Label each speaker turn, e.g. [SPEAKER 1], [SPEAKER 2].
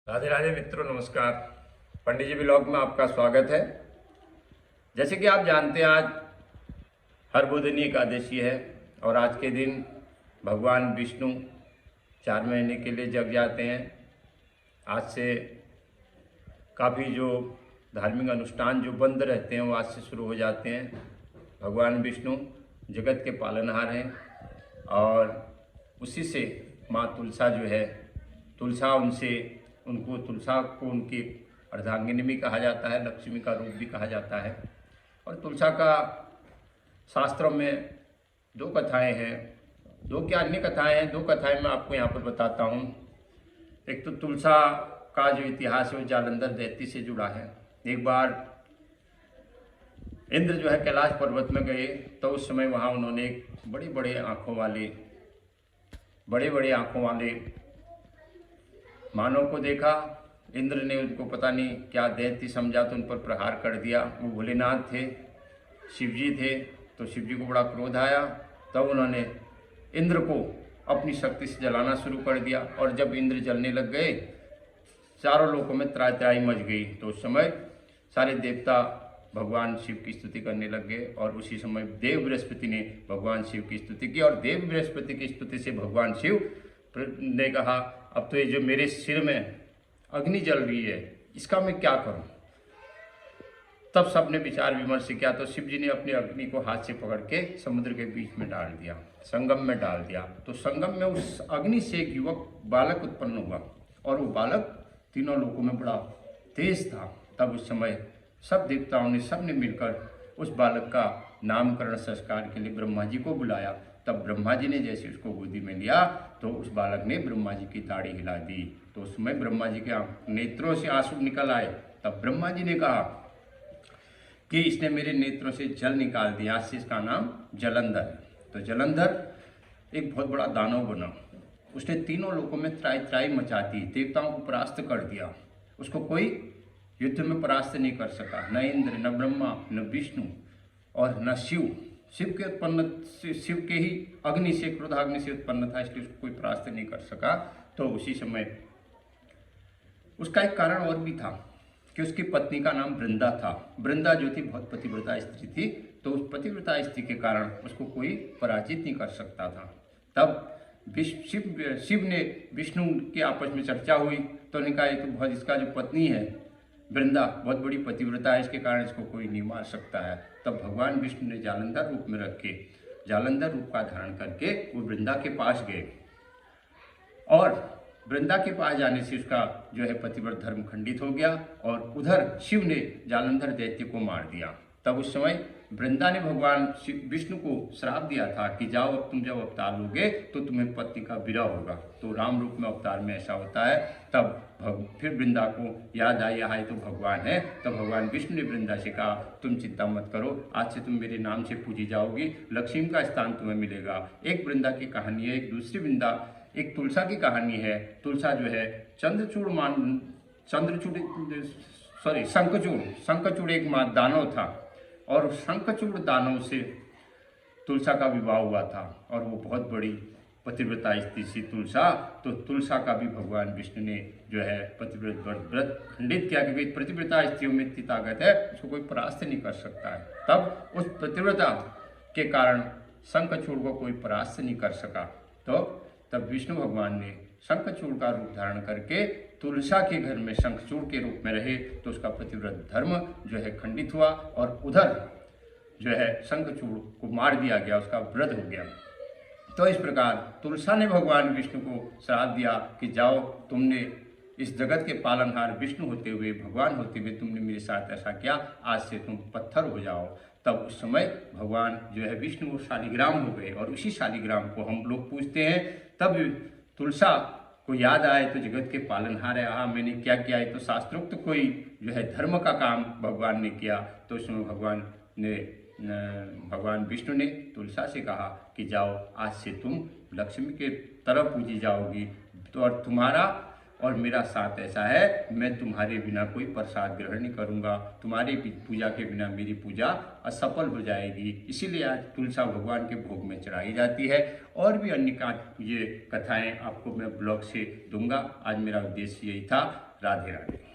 [SPEAKER 1] राधे राधे मित्रों, नमस्कार। पंडित जी ब्लॉग में आपका स्वागत है। जैसे कि आप जानते हैं, आज हरबोधिनी एकादशी है और आज के दिन भगवान विष्णु 4 महीने के लिए जग जाते हैं। आज से काफ़ी जो धार्मिक अनुष्ठान जो बंद रहते हैं वो आज से शुरू हो जाते हैं। भगवान विष्णु जगत के पालनहार हैं और उसी से माँ तुलसा जो है, तुलसा तुलसा को उनकी अर्धांगिनी भी कहा जाता है, लक्ष्मी का रूप भी कहा जाता है। और तुलसा का शास्त्रों में दो कथाएं हैं, दो क्या अन्य कथाएं हैं, दो कथाएं मैं आपको यहाँ पर बताता हूँ। एक तो तुलसा का जो इतिहास है वो जालंधर दैत्य से जुड़ा है। एक बार इंद्र जो है कैलाश पर्वत में गए तो उस समय वहाँ उन्होंने एक बड़े बड़े आँखों वाले मानव को देखा। इंद्र ने उनको पता नहीं क्या दैत्य समझा तो उन पर प्रहार कर दिया। वो भोलेनाथ थे, शिवजी थे, तो शिवजी को बड़ा क्रोध आया। तब उन्होंने इंद्र को अपनी शक्ति से जलाना शुरू कर दिया और जब इंद्र जलने लग गए, चारों लोकों में त्राही त्राही मच गई। तो उस समय सारे देवता भगवान शिव की स्तुति करने लग गए और उसी समय देव बृहस्पति ने भगवान शिव की स्तुति की और देव बृहस्पति की स्तुति से भगवान शिव ने कहा, अब तो ये जो मेरे सिर में अग्नि जल रही है इसका मैं क्या करूं। तब सबने विचार विमर्श किया तो शिव जी ने अपनी अग्नि को हाथ से पकड़ के समुद्र के बीच में डाल दिया, संगम में डाल दिया। तो संगम में उस अग्नि से एक युवक बालक उत्पन्न हुआ और वो बालक तीनों लोकों में बड़ा तेज था। तब उस समय सब देवताओं ने सबने मिलकर उस बालक का नामकरण संस्कार के लिए ब्रह्मा जी को बुलाया। तब ब्रह्मा जी ने जैसे उसको गोदी में लिया तो उस बालक ने ब्रह्मा जी की दाढ़ी हिला दी। तो उस समय ब्रह्मा जी के नेत्रों से आंसू निकल आए। तब ब्रह्मा जी ने कहा कि इसने मेरे नेत्रों से जल निकाल दिया, आज से इसका नाम जलंधर है। तो जलंधर एक बहुत बड़ा दानव बना। उसने तीनों लोकों में त्राही त्राही मचा दी, देवताओं को परास्त कर दिया। उसको कोई युद्ध में परास्त नहीं कर सका, न इंद्र, न ब्रह्मा, न विष्णु और न शिव। शिव के ही अग्नि से, क्रोधाग्नि से उत्पन्न था, इसलिए उसको कोई परास्त नहीं कर सका। तो उसी समय उसका एक कारण और भी था कि उसकी पत्नी का नाम वृंदा था। वृंदा जो थी बहुत पतिव्रता स्त्री थी, तो उस पतिव्रता स्त्री के कारण उसको कोई पराजित नहीं कर सकता था। तब शिव ने विष्णु की आपस में चर्चा हुई तो उन्होंने कहा, ये तो बहुत, इसका जो पत्नी है वृंदा बहुत बड़ी पतिव्रता है, इसके कारण इसको कोई नहीं मार सकता है। तब भगवान विष्णु ने जालंधर रूप में रख के, जालंधर रूप का धारण करके वो वृंदा के पास गए और वृंदा के पास जाने से उसका जो है पतिव्रत धर्म खंडित हो गया और उधर शिव ने जालंधर दैत्य को मार दिया। तब उस समय वृंदा ने भगवान विष्णु को श्राप दिया था कि जाओ, अब तुम जब अवतार लोगे तो तुम्हें पत्नी का विरह होगा। तो राम रूप में अवतार में ऐसा होता है। तब फिर वृंदा को याद आई, यहाँ तो भगवान है। तब भगवान विष्णु ने वृंदा से कहा, तुम चिंता मत करो, आज से तुम मेरे नाम से पूजी जाओगी, लक्ष्मी का स्थान तुम्हें मिलेगा। एक वृंदा की कहानी है। एक दूसरी वृंदा, एक तुलसा की कहानी है। तुलसा जो है शंखचूड़ एक दानव था और शंखचूड़ दानव से तुलसा का विवाह हुआ था और वो बहुत बड़ी पतिव्रता स्त्री थी तुलसा। तो तुलसा का भी भगवान विष्णु ने जो है व्रत खंडित किया, क्योंकि पतिव्रता स्त्रियों में इतनी ताकत है, उसको कोई परास्त नहीं कर सकता है। तब उस पतिव्रता के कारण शंखचूड़ को कोई परास्त नहीं कर सका। तो तब विष्णु भगवान ने शंखचूड़ का रूप धारण करके तुलसा के घर में शंखचूड़ के रूप में रहे, तो उसका पतिव्रत धर्म जो है खंडित हुआ और उधर जो है शंखचूड़ को मार दिया गया, उसका वध हो गया। तो इस प्रकार तुलसा ने भगवान विष्णु को श्राप दिया कि जाओ, तुमने इस जगत के पालनहार विष्णु होते हुए, भगवान होते हुए तुमने मेरे साथ ऐसा किया, आज से तुम पत्थर हो जाओ। तब उस समय भगवान जो है विष्णु शालिग्राम हो गए और उसी शालिग्राम को हम लोग पूजते हैं। तब तुलसा को याद आए तो जगत के पालनहार है, हाँ मैंने क्या किया है, तो शास्त्रोक्त कोई जो है धर्म का काम भगवान ने किया। तो उस समय भगवान विष्णु ने तुलसा से कहा कि जाओ, आज से तुम लक्ष्मी के तरह पूजी जाओगी, तो और तुम्हारा और मेरा साथ ऐसा है, मैं तुम्हारे बिना कोई प्रसाद ग्रहण नहीं करूँगा, तुम्हारी पूजा के बिना मेरी पूजा असफल हो जाएगी। इसीलिए आज तुलसा भगवान के भोग में चढ़ाई जाती है। और भी अन्य ये कथाएं आपको मैं ब्लॉग से दूंगा। आज मेरा उद्देश्य यही था। राधे राधे।